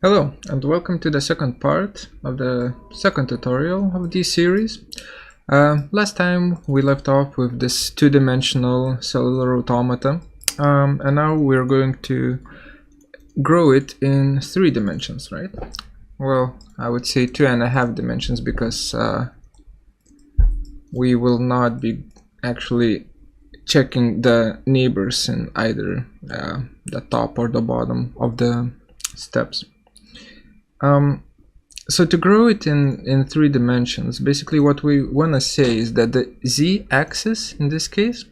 Hello and welcome to the second part of the second tutorial of this series. Last time we left off with this two-dimensional cellular automata, and now we're going to grow it in 3 dimensions, right? Well, I would say 2.5 dimensions because we will not be actually checking the neighbors in either the top or the bottom of the steps. So to grow it in 3 dimensions, basically what we want to say is that the z-axis in this case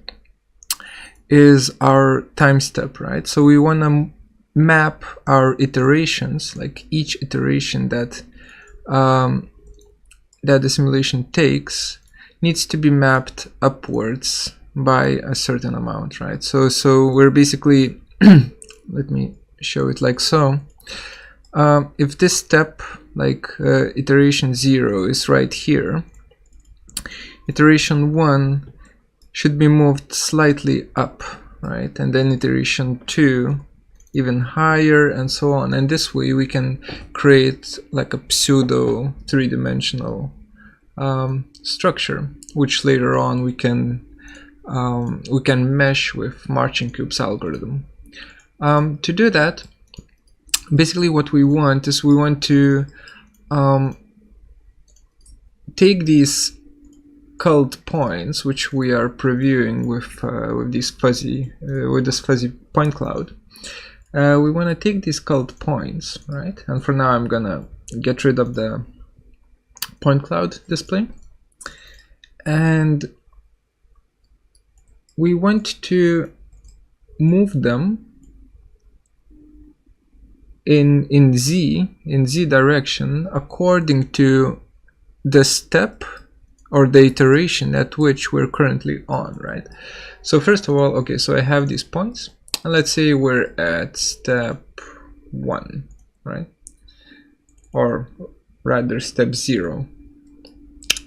is our time step, right? So we want to map our iterations, like each iteration that that the simulation takes needs to be mapped upwards by a certain amount, right? So we're basically let me show it like so. If this step, like iteration 0 is right here, iteration 1 should be moved slightly up, right? And then iteration 2 even higher, and so on. And this way we can create like a pseudo 3-dimensional structure, which later on we can mesh with Marching Cube's algorithm. To do that, basically what we want is we want to take these culled points, which we are previewing with this fuzzy point cloud. We want to take these culled points, right? And for now I'm gonna get rid of the point cloud display, and we want to move them in z direction according to the step or the iteration at which we're currently on, right? So first of all, okay, so I have these points, and let's say we're at step 1, right? Or rather step 0.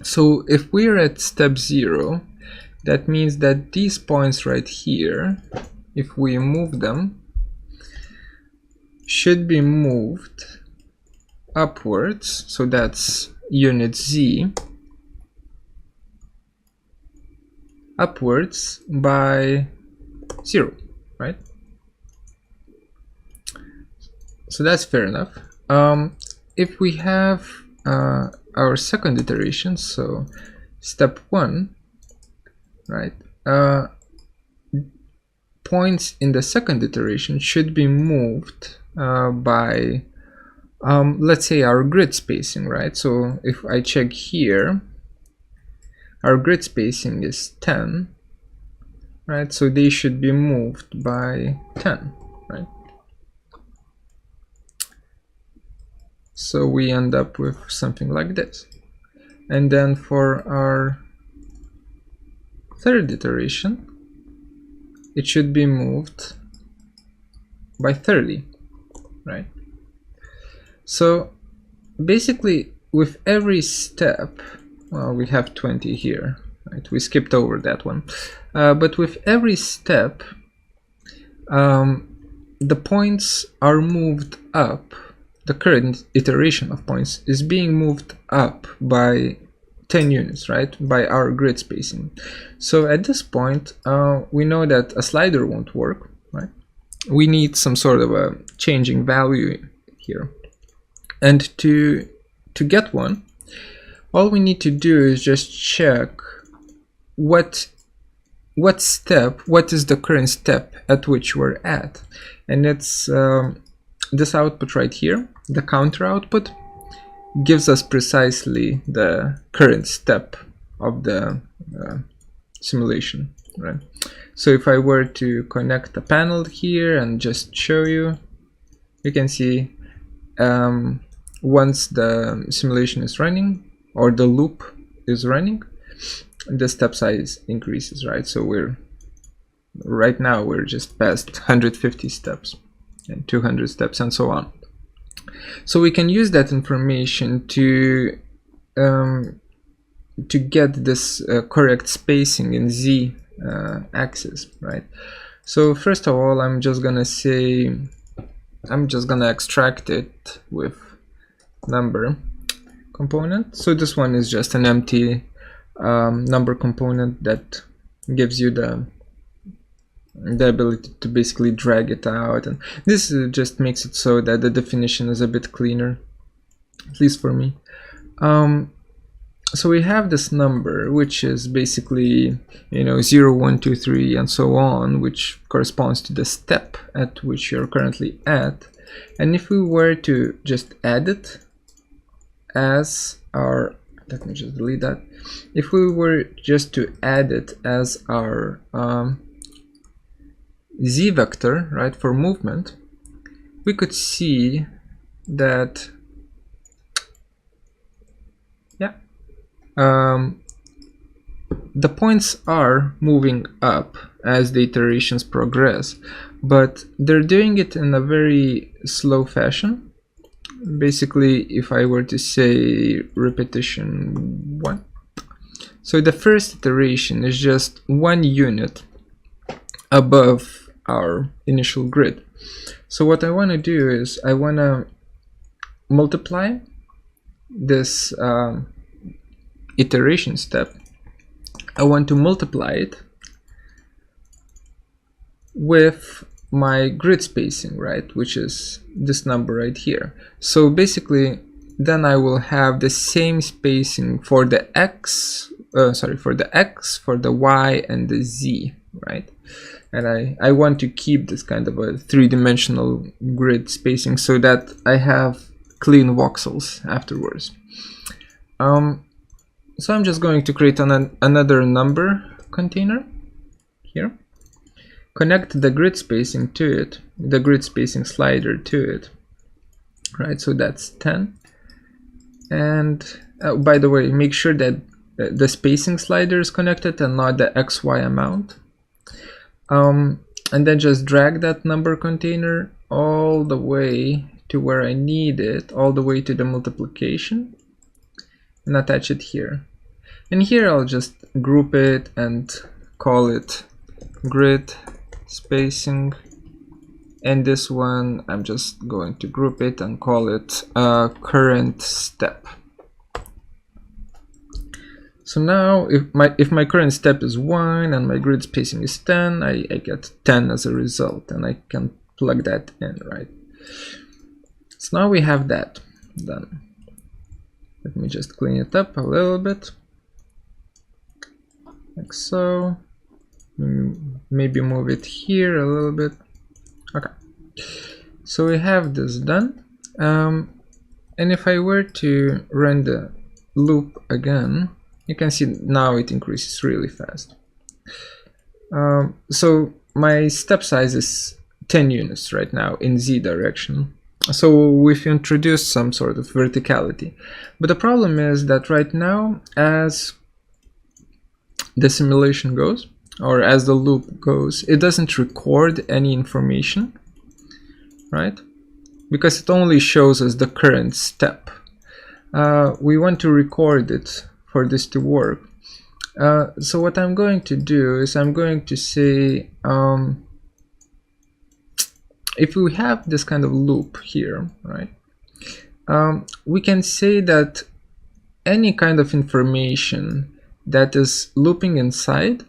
So if we're at step 0, that means that these points right here, if we move them, should be moved upwards, so that's unit z, upwards by 0, right? So that's fair enough. If we have our second iteration, so step 1, right, points in the second iteration should be moved by let's say our grid spacing, right? So if I check here, our grid spacing is 10, right? So they should be moved by 10, right? So we end up with something like this. And then for our third iteration, it should be moved by 30, right? So basically with every step, well, we have 20 here, right? We skipped over that one. But with every step, the points are moved up. The current iteration of points is being moved up by 10 units, right? By our grid spacing. So at this point, we know that a slider won't work, right? We need some sort of a changing value here. And to get one, all we need to do is just check what is the current step at which we're at. And it's this output right here, the counter output, gives us precisely the current step of the simulation, right? So if I were to connect a panel here and just show you, you can see once the simulation is running or the loop is running, the step size increases, right? So right now we're just past 150 steps and 200 steps and so on. So we can use that information to get this correct spacing in z axis, right? So first of all, I'm just gonna say I'm just gonna extract it with number component. So this one is just an empty number component that gives you the ability to basically drag it out, and this just makes it so that the definition is a bit cleaner, at least for me. So we have this number, which is basically, you know, 0, 1, 2, 3, and so on, which corresponds to the step at which you're currently at. And if we were to just add it as our, let me just delete that. If we were just to add it as our z vector, right, for movement, we could see that, yeah, the points are moving up as the iterations progress, but they're doing it in a very slow fashion. Basically, if I were to say repetition 1, so the first iteration is just 1 unit above our initial grid. So what I want to do is I want to multiply this iteration step. I want to multiply it with my grid spacing, right, which is this number right here. So basically then I will have the same spacing for the x, for the x, for the y, and the z, right? And I want to keep this kind of a three-dimensional grid spacing so that I have clean voxels afterwards. So I'm just going to create another number container here, connect the grid spacing to it, the grid spacing slider to it, right? So that's 10. And by the way, make sure that the spacing slider is connected and not the XY amount. And then just drag that number container all the way to where I need it, all the way to the multiplication, and attach it here. And here I'll just group it and call it grid spacing. And this one I'm just going to group it and call it current step. So now if my current step is 1 and my grid spacing is 10, I get 10 as a result, and I can plug that in, right? So now we have that done. Let me just clean it up a little bit, like so. Maybe move it here a little bit. Okay, so we have this done. And if I were to run the loop again, you can see now it increases really fast. So my step size is 10 units right now in z direction. So we've introduced some sort of verticality. But the problem is that right now, as the simulation goes, or as the loop goes, it doesn't record any information, right? Because it only shows us the current step. We want to record it for this to work. So what I'm going to do is I'm going to say, if we have this kind of loop here, right, we can say that any kind of information that is looping inside,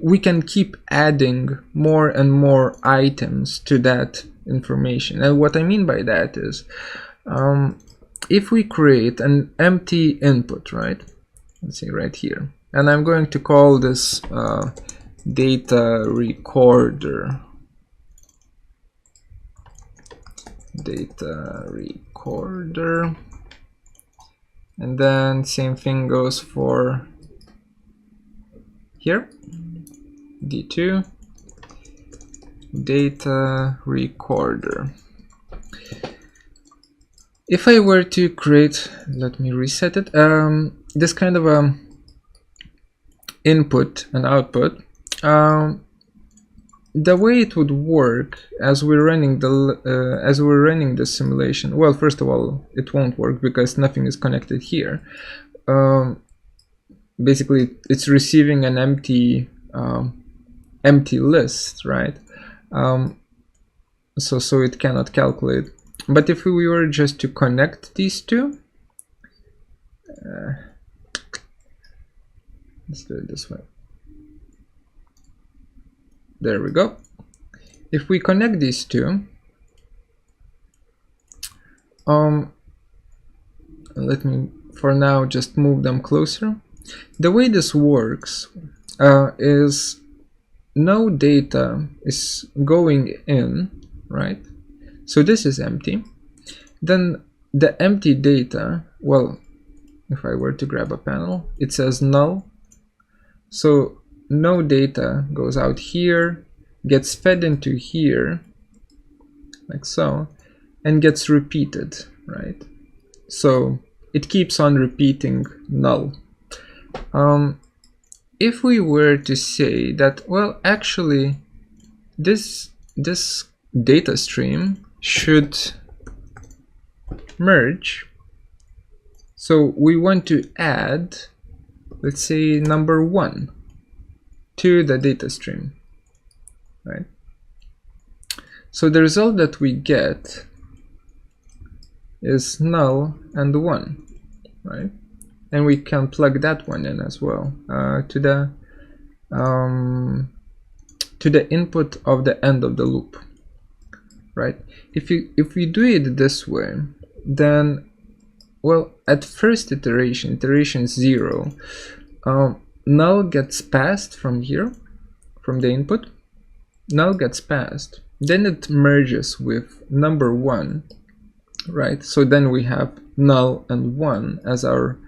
we can keep adding more and more items to that information. And what I mean by that is, if we create an empty input, right, let's see right here, and I'm going to call this data recorder, and then same thing goes for here, d2 data recorder. If I were to create, let me reset it, this kind of input and output, the way it would work as we're running the simulation, well, first of all, it won't work because nothing is connected here. Basically, it's receiving an empty list, right? So it cannot calculate. But if we were just to connect these two, let's do it this way. There we go. If we connect these two, let me for now just move them closer. The way this works is no data is going in, right? So this is empty. Then the empty data, well, if I were to grab a panel, it says null. So no data goes out here, gets fed into here, like so, and gets repeated, right? So it keeps on repeating null. If we were to say that, well, actually, this data stream should merge, so we want to add, let's say, number 1 to the data stream, right? So the result that we get is null and 1, right? And we can plug that one in as well to the input of the end of the loop, right? If we do it this way, then, well, at first iteration 0, null gets passed from here, from the input. Null gets passed, then it merges with number 1, right? So then we have null and 1 as our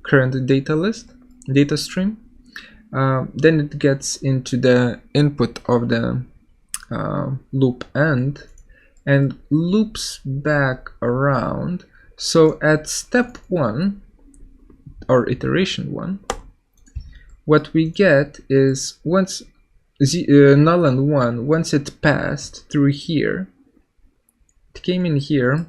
current data stream. Then it gets into the input of the loop end and loops back around. So at step 1 or iteration 1, what we get is once null and 1, once it passed through here, it came in here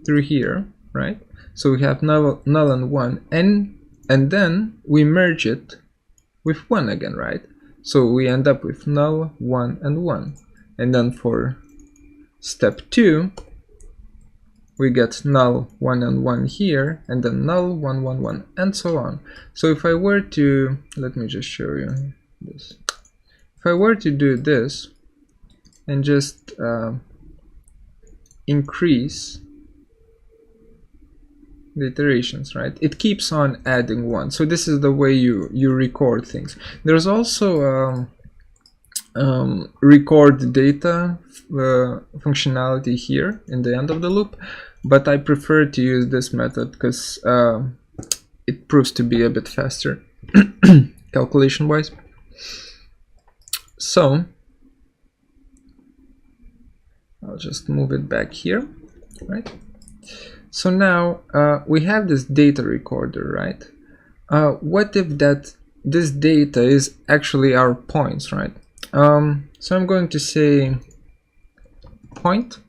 through here, right? So we have null and 1, and then we merge it with 1 again, right? So we end up with null, 1, and 1. And then for step 2, we get null, 1, and 1 here, and then null, 1, 1, 1, and so on. So if I were to, let me just show you this. If I were to do this and just increase the iterations, right, it keeps on adding 1. So this is the way you record things. There's also record data functionality here in the end of the loop, but I prefer to use this method because it proves to be a bit faster calculation wise. So I'll just move it back here, right? So now we have this data recorder, right? What if this data is actually our points, right? So I'm going to say point,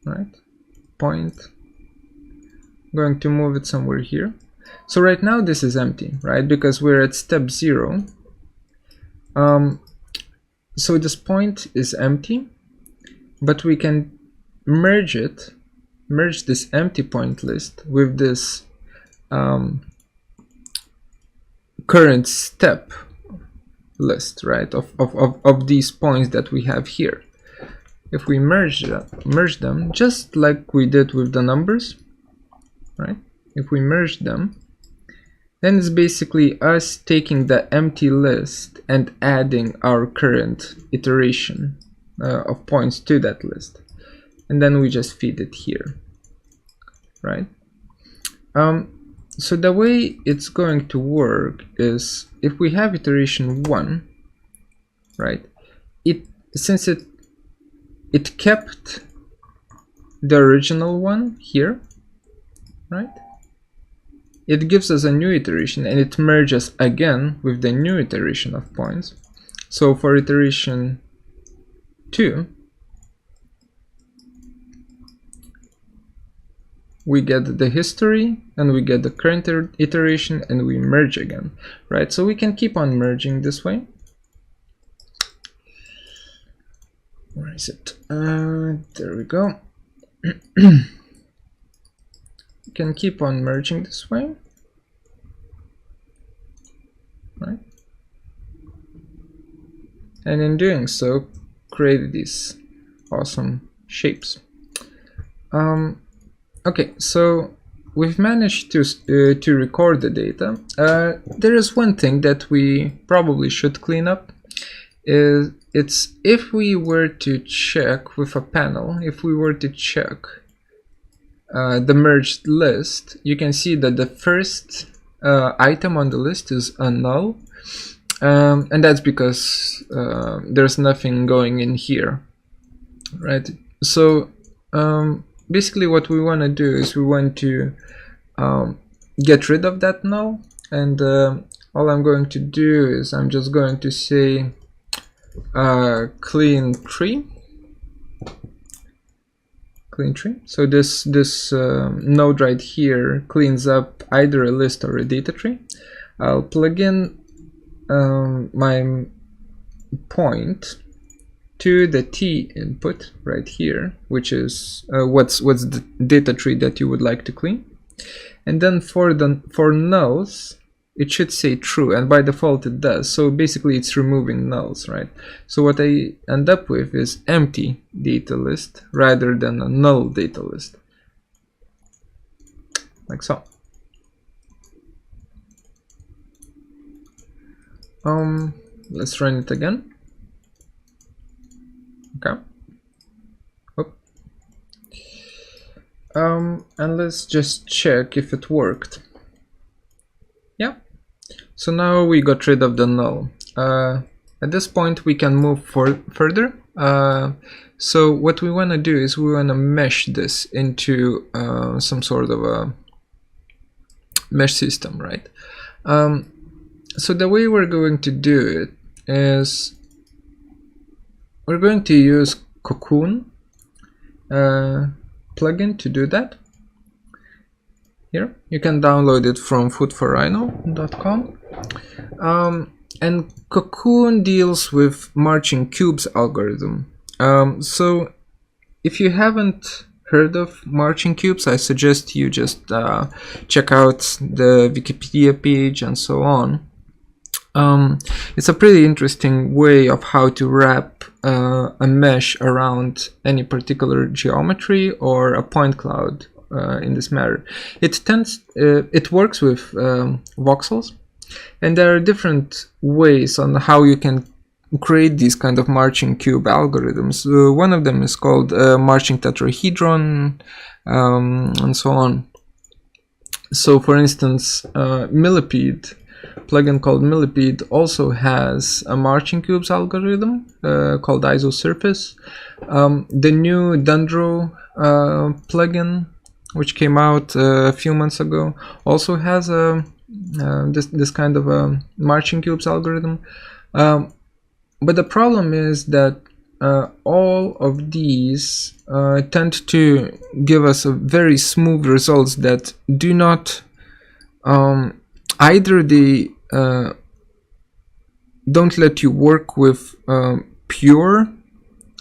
right? Point. I'm going to move it somewhere here. So right now this is empty, right? Because we're at step 0. So this point is empty, but we can merge this empty point list with this current step list, right, of these points that we have here. If we merge them just like we did with the numbers, right? If we merge them, then it's basically us taking the empty list and adding our current iteration of points to that list, and then we just feed it here, right? So the way it's going to work is if we have iteration 1, right, since it kept the original one here, right, it gives us a new iteration and it merges again with the new iteration of points. So for iteration 2, we get the history and we get the current iteration and we merge again, right? So we can keep on merging this way, is it? There we go. You can keep on merging this way, right? And in doing so, create these awesome shapes. Okay, so we've managed to record the data. There is one thing that we probably should clean up. It's if we were to check with a panel, if we were to check the merged list, you can see that the first item on the list is a null, and that's because there's nothing going in here, right? So basically what we want to do is we want to get rid of that null, and all I'm going to do is I'm just going to say clean tree. So this node right here cleans up either a list or a data tree. I'll plug in my point to the T input right here, which is what's the data tree that you would like to clean, and then for nulls it should say true, and by default it does. So basically it's removing nulls, right? So what I end up with is empty data list rather than a null data list, like so. Let's run it again. Okay. And let's just check if it worked. Yeah. So now we got rid of the null. At this point we can move further. So what we want to do is we want to mesh this into some sort of a mesh system, right? So the way we're going to do it is we're going to use Cocoon plugin to do that. Here you can download it from foodforrhino.com. And Cocoon deals with marching cubes algorithm. So if you haven't heard of marching cubes, I suggest you just check out the Wikipedia page and so on. It's a pretty interesting way of how to wrap a mesh around any particular geometry or a point cloud in this matter. It works with voxels, and there are different ways on how you can create these kind of marching cube algorithms. One of them is called marching tetrahedron, and so on. So for instance, Millipede, plugin called Millipede, also has a marching cubes algorithm called isosurface. The new Dendro plugin, which came out a few months ago, also has this kind of a marching cubes algorithm. But the problem is that all of these tend to give us a very smooth results that do not either they don't let you work with pure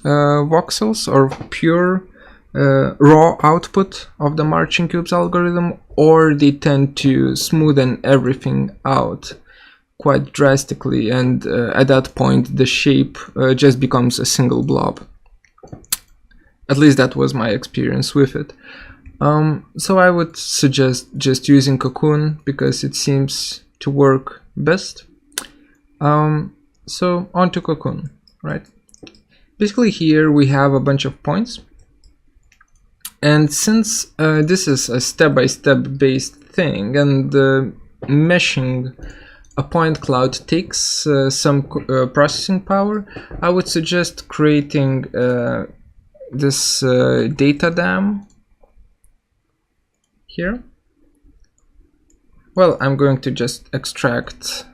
voxels or pure raw output of the marching cubes algorithm, or they tend to smoothen everything out quite drastically, and at that point the shape just becomes a single blob. At least that was my experience with it. So I would suggest just using Cocoon because it seems to work best. So on to Cocoon, right? Basically here we have a bunch of points, and since this is a step-by-step based thing, and meshing a point cloud takes some processing power, I would suggest creating this data dam here. Well, I'm going to just extract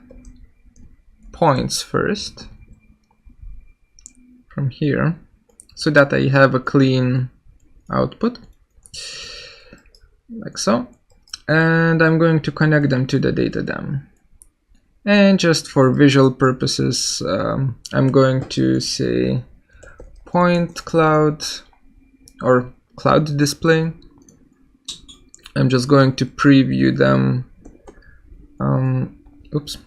points first from here so that I have a clean output, like so, and I'm going to connect them to the data dam. And just for visual purposes, I'm going to say point cloud or cloud display. I'm just going to preview them. Oops.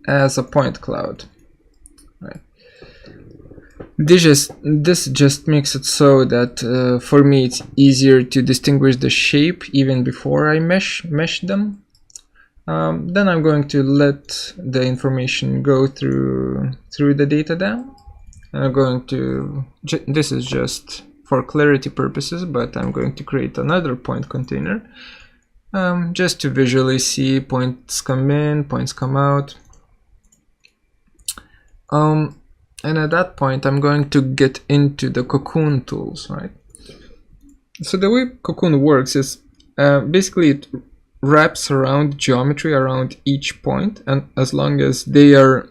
As a point cloud. Right. This just makes it so that for me it's easier to distinguish the shape even before I mesh them. Then I'm going to let the information go through the data dam. I'm going to, this is just for clarity purposes, but I'm going to create another point container just to visually see points come in, points come out. And at that point, I'm going to get into the Cocoon tools, right? So the way Cocoon works is basically it wraps around geometry around each point, and as long as they are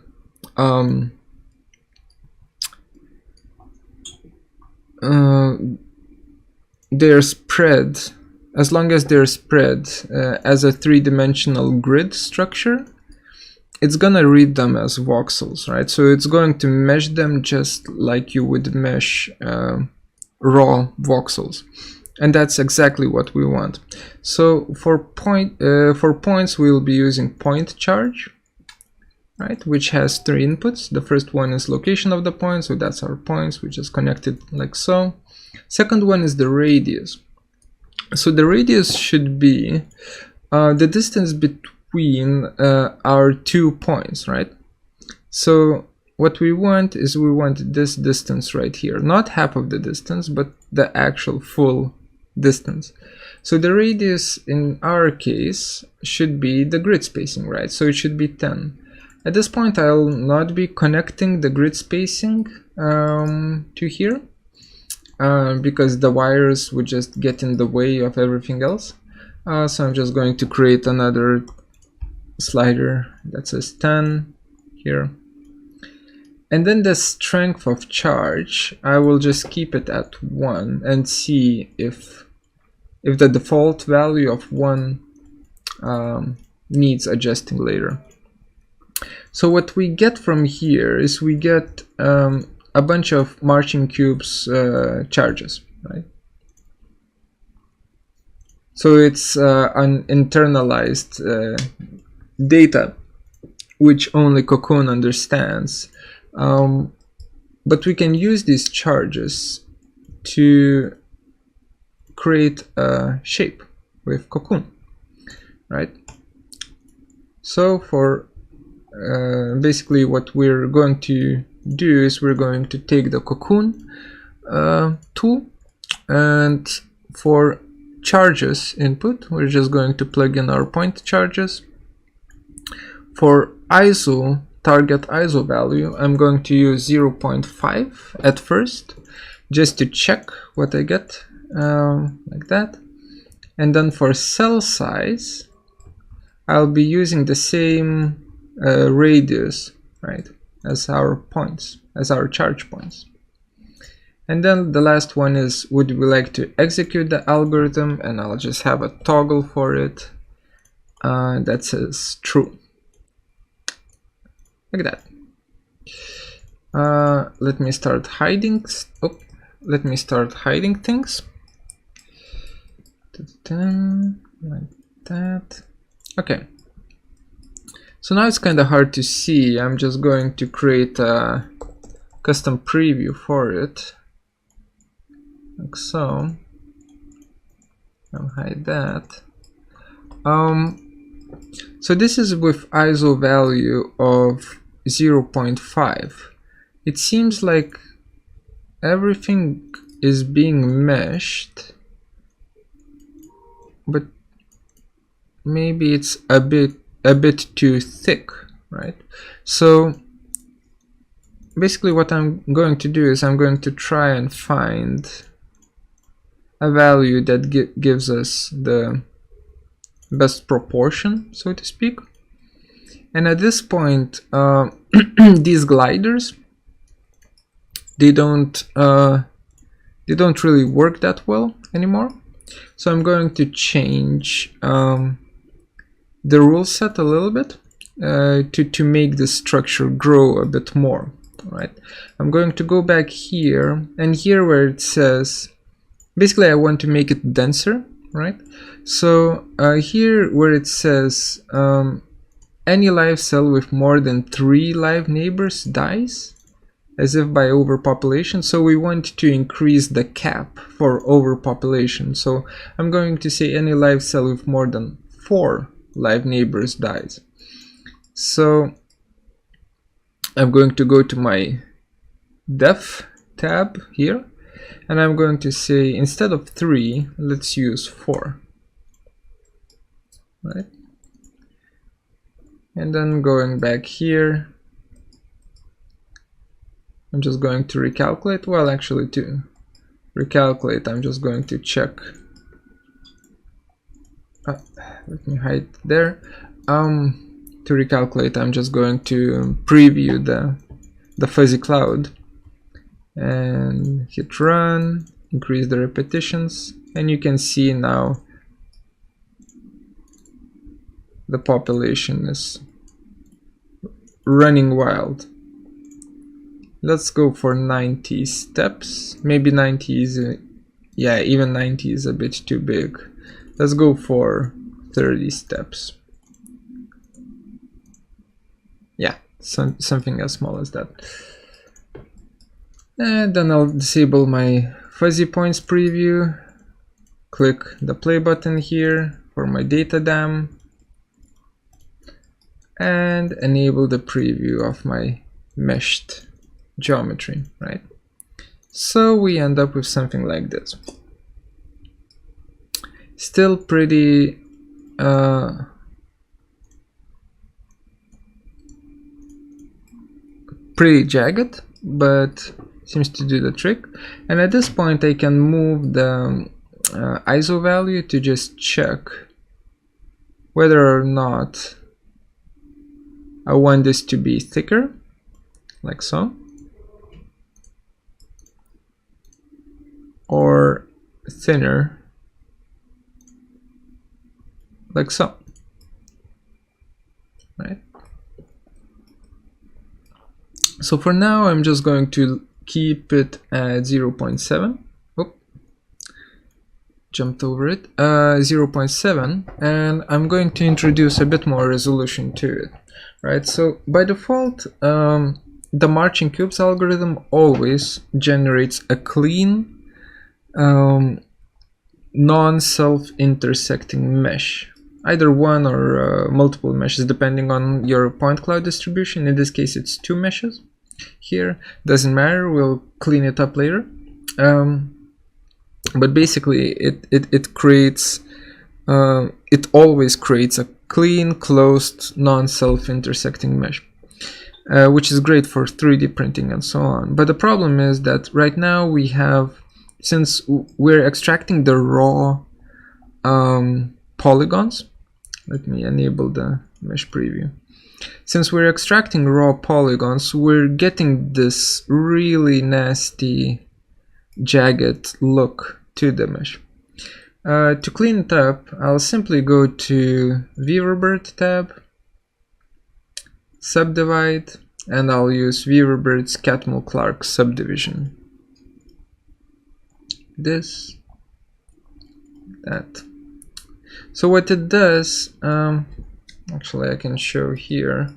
they're spread, as long as they're spread as a three-dimensional grid structure, it's gonna read them as voxels, right? So it's going to mesh them just like you would mesh raw voxels, and that's exactly what we want. So for points, we'll be using point charge, right? Which has three inputs. The first one is location of the point, so that's our points. We just connect it like so. Second one is the radius. So the radius should be the distance between our 2 points, right? So what we want is we want this distance right here, not half of the distance, but the actual full distance. So the radius in our case should be the grid spacing, right? So it should be 10. At this point, I'll not be connecting the grid spacing to here because the wires would just get in the way of everything else. So I'm just going to create another slider that says 10 here. And then the strength of charge, I will just keep it at 1 and see if the default value of 1 needs adjusting later. So what we get from here is we get a bunch of marching cubes charges, right? So it's an internalized data which only Cocoon understands. But we can use these charges to create a shape with Cocoon, right? So for basically what we're going to do is we're going to take the Cocoon tool, and for charges input, we're just going to plug in our point charges. For ISO, target ISO value, I'm going to use 0.5 at first, just to check what I get, like that. And then for cell size, I'll be using the same radius, right, as our points, as our charge points. And then the last one is, would we like to execute the algorithm? And I'll just have a toggle for it that says true, like that. Let me start hiding. Let me start hiding things. Like that. Okay. So now it's kind of hard to see. I'm just going to create a custom preview for it, like so. I'll hide that. So this is with ISO value of 0.5. It seems like everything is being meshed, but maybe it's a bit too thick, right? So basically what I'm going to do is I'm going to try and find a value that gives us the best proportion, so to speak. And at this point, these gliders, they don't really work that well anymore. So I'm going to change the rule set a little bit to make the structure grow a bit more. Right, I'm going to go back here, and here where it says, basically I want to make it denser, right? So here where it says any live cell with more than 3 live neighbors dies, as if by overpopulation. So we want to increase the cap for overpopulation. So I'm going to say any live cell with more than 4 live neighbors dies. So I'm going to go to my def tab here, and I'm going to say, instead of 3, let's use 4. Right? And then going back here, I'm just going to recalculate. Well, actually, to recalculate, I'm just going to check. Let me hide there. To recalculate, I'm just going to preview the fuzzy cloud and hit run, increase the repetitions, and you can see now the population is running wild. Let's go for 90 steps. Maybe 90 is, yeah, even 90 is a bit too big. Let's go for 30 steps. Yeah, something as small as that. And then I'll disable my fuzzy points preview. Click the play button here for my data dam. And enable the preview of my meshed geometry, right? So we end up with something like this. Still pretty pretty jagged, but seems to do the trick. And at this point I can move the ISO value to just check whether or not I want this to be thicker, like so, or thinner, like so, right? So for now I'm just going to keep it at 0.7. Oh, jumped over it. 0.7, and I'm going to introduce a bit more resolution to it, right? So by default, the marching cubes algorithm always generates a clean non-self-intersecting mesh, either one or multiple meshes depending on your point cloud distribution. In this case it's 2 meshes. Here doesn't matter, we'll clean it up later. But basically it creates it always creates a clean, closed, non-self-intersecting mesh, which is great for 3D printing and so on. But the problem is that right now we have, since we're extracting the raw polygons, let me enable the mesh preview. Since we're extracting raw polygons, we're getting this really nasty jagged look to the mesh. To clean it up, I'll simply go to Weaverbird tab, Subdivide, and I'll use Weaverbird's Catmull-Clark subdivision. This, that. So what it does, actually I can show here.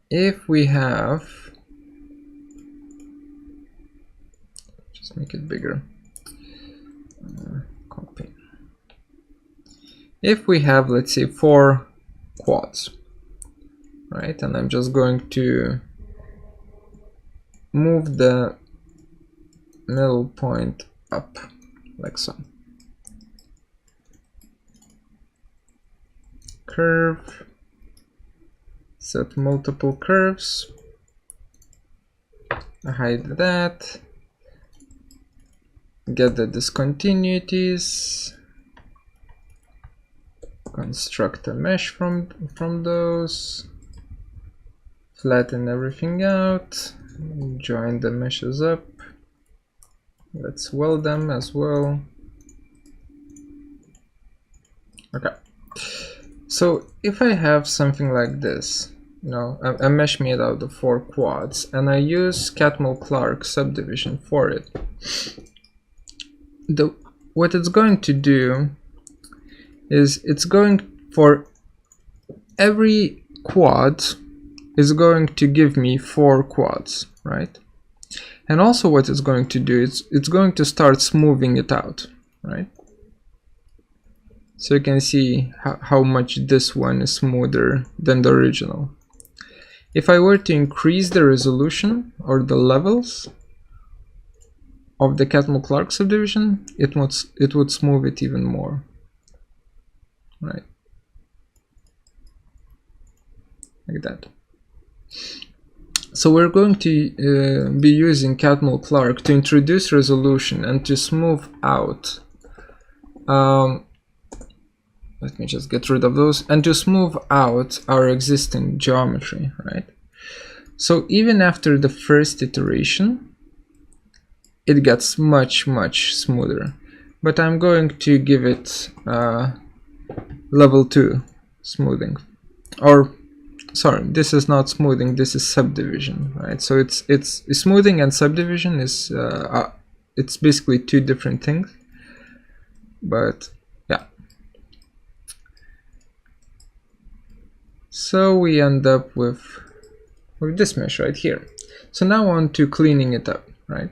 If we have, just make it bigger. Copy. If we have, let's say, 4 quads, right, and I'm just going to move the middle point up like so. Curve, set multiple curves, hide that, get the discontinuities, construct a mesh from those, flatten everything out, join the meshes up, let's weld them as well. Okay, so if I have something like this, a mesh made out of 4 quads, and I use Catmull-Clark subdivision for it. What it's going to do is it's going for every quad is going to give me 4 quads, right? And also what it's going to do is it's going to start smoothing it out, right? So you can see how much this one is smoother than the original. If I were to increase the resolution or the levels of the Catmull-Clark subdivision, it would smooth it even more, right? Like that. So we're going to be using Catmull-Clark to introduce resolution and to smooth out. Let me just get rid of those, and to smooth out our existing geometry, right? So even after the first iteration, it gets much smoother. But I'm going to give it level 2 smoothing, or sorry, this is not smoothing, this is subdivision, right? So it's smoothing and subdivision is it's basically 2 different things, but yeah. So we end up with this mesh right here. So now on to cleaning it up, right?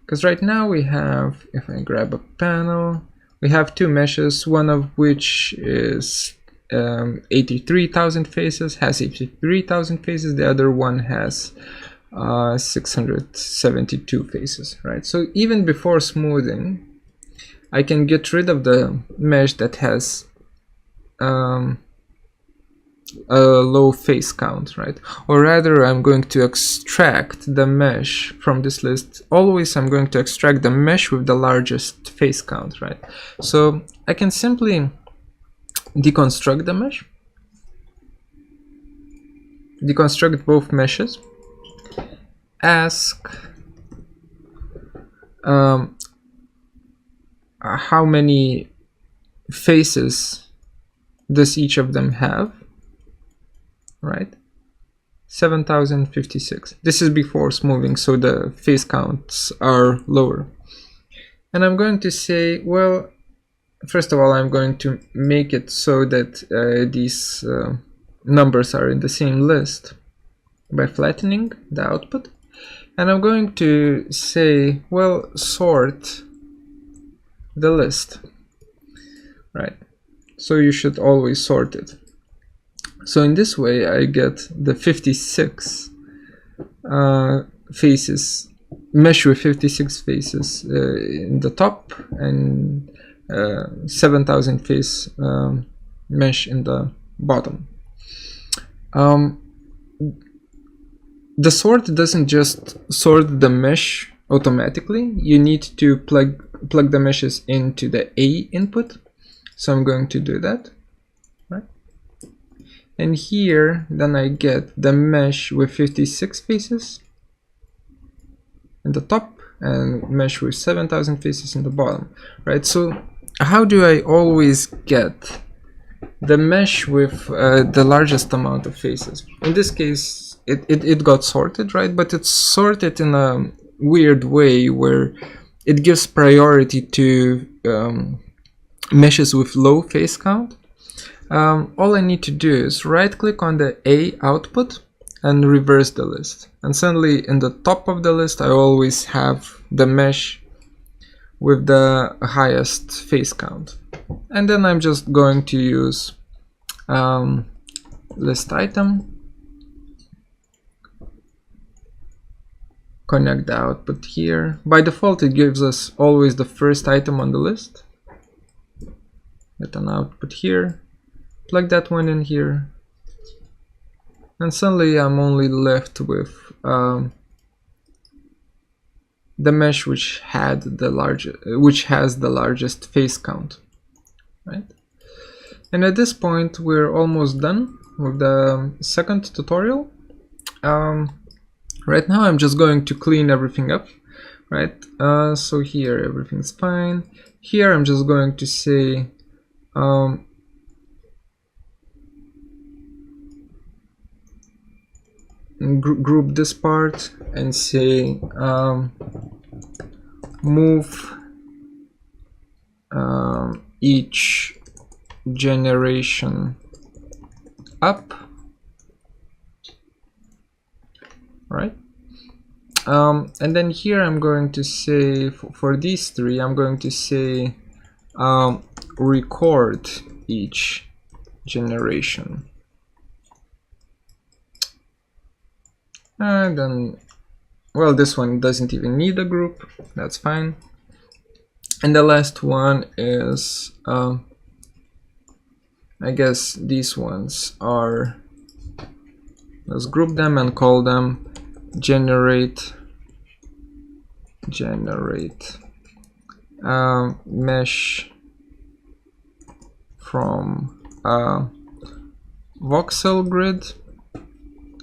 Because right now we have, if I grab a panel, we have 2 meshes, one of which is 83,000 faces, has 83,000 faces, the other one has 672 faces, right? So even before smoothing, I can get rid of the mesh that has a low face count, right? Or rather, I'm going to extract the mesh from this list. Always I'm going to extract the mesh with the largest face count, right? So I can simply deconstruct the mesh, deconstruct both meshes, ask how many faces does each of them have, right? 7056. This is before smoothing, so the face counts are lower. And I'm going to say, well, first of all, I'm going to make it so that these numbers are in the same list by flattening the output. And I'm going to say, well, sort the list, right? So you should always sort it. So in this way, I get the 56 faces, mesh with 56 faces in the top, and 7,000 face mesh in the bottom. The sort doesn't just sort the mesh automatically. You need to plug the meshes into the A input. So I'm going to do that, right? And here, then I get the mesh with 56 faces in the top and mesh with 7,000 faces in the bottom, right? So how do I always get the mesh with the largest amount of faces? In this case, it got sorted, right? But it's sorted in a weird way where it gives priority to meshes with low face count. All I need to do is right click on the A output and reverse the list. And suddenly in the top of the list, I always have the mesh with the highest face count. And then I'm just going to use list item, connect the output here. By default, it gives us always the first item on the list. Get an output here, plug that one in here, and suddenly I'm only left with the mesh which has the largest face count, right? And at this point, we're almost done with the second tutorial. Right now, I'm just going to clean everything up, right? So here, everything's fine. Here, I'm just going to say group this part and say move each generation up, right? And then here I'm going to say for these three, I'm going to say record each generation. And then, well, this one doesn't even need a group, that's fine. And the last one is, I guess these ones are, let's group them and call them generate mesh from voxel grid,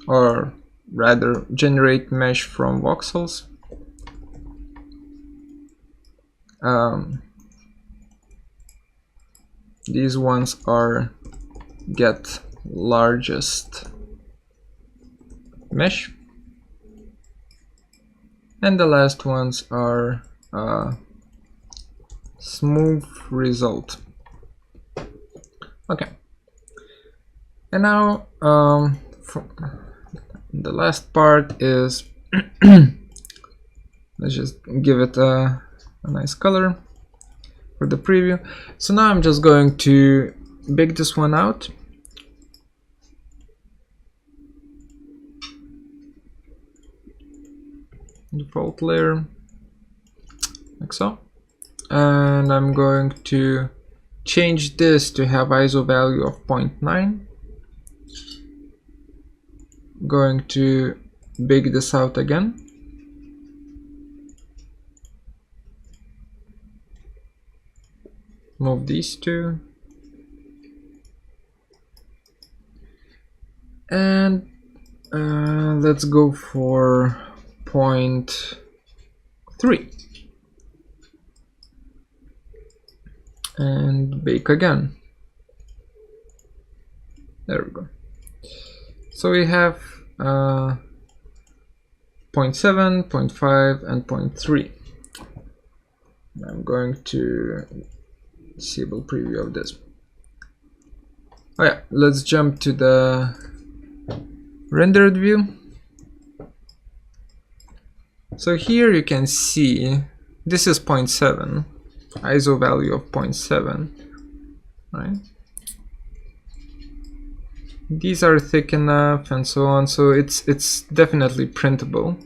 or rather generate mesh from voxels. These ones are get largest mesh, and the last ones are smooth result. Okay, and now the last part is let's just give it a nice color for the preview. So now I'm just going to bake this one out. Default layer, like so. And I'm going to change this to have ISO value of 0.9. Going to bake this out again. Move these two. And let's go for 0.3. And bake again. There we go. So we have 0.7, 0.5, and 0.3. I'm going to disable preview of this. Oh yeah, let's jump to the rendered view. So here you can see this is 0.7, ISO value of 0.7, right? These are thick enough and so on, so it's definitely printable.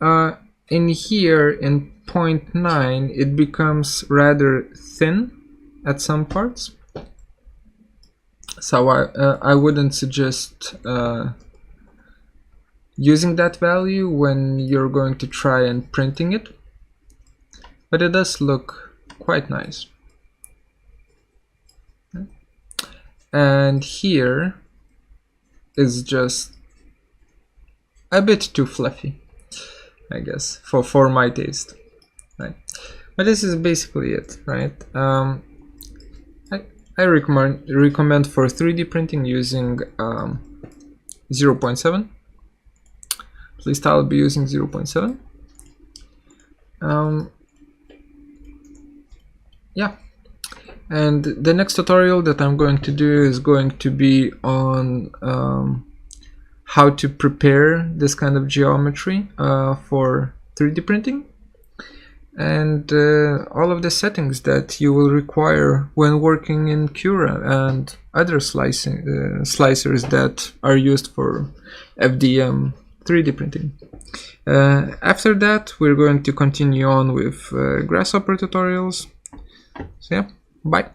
In here in 0.9 it becomes rather thin at some parts, so I wouldn't suggest using that value when you're going to try and printing it, but it does look quite nice. And here is just a bit too fluffy, I guess, for my taste, right? But this is basically it, right? I recommend for 3D printing using 0.7. At least I'll be using 0.7. Yeah. And the next tutorial that I'm going to do is going to be on how to prepare this kind of geometry for 3D printing, and all of the settings that you will require when working in Cura and other slicers that are used for FDM 3D printing. After that, we're going to continue on with Grasshopper tutorials. So yeah. Bye.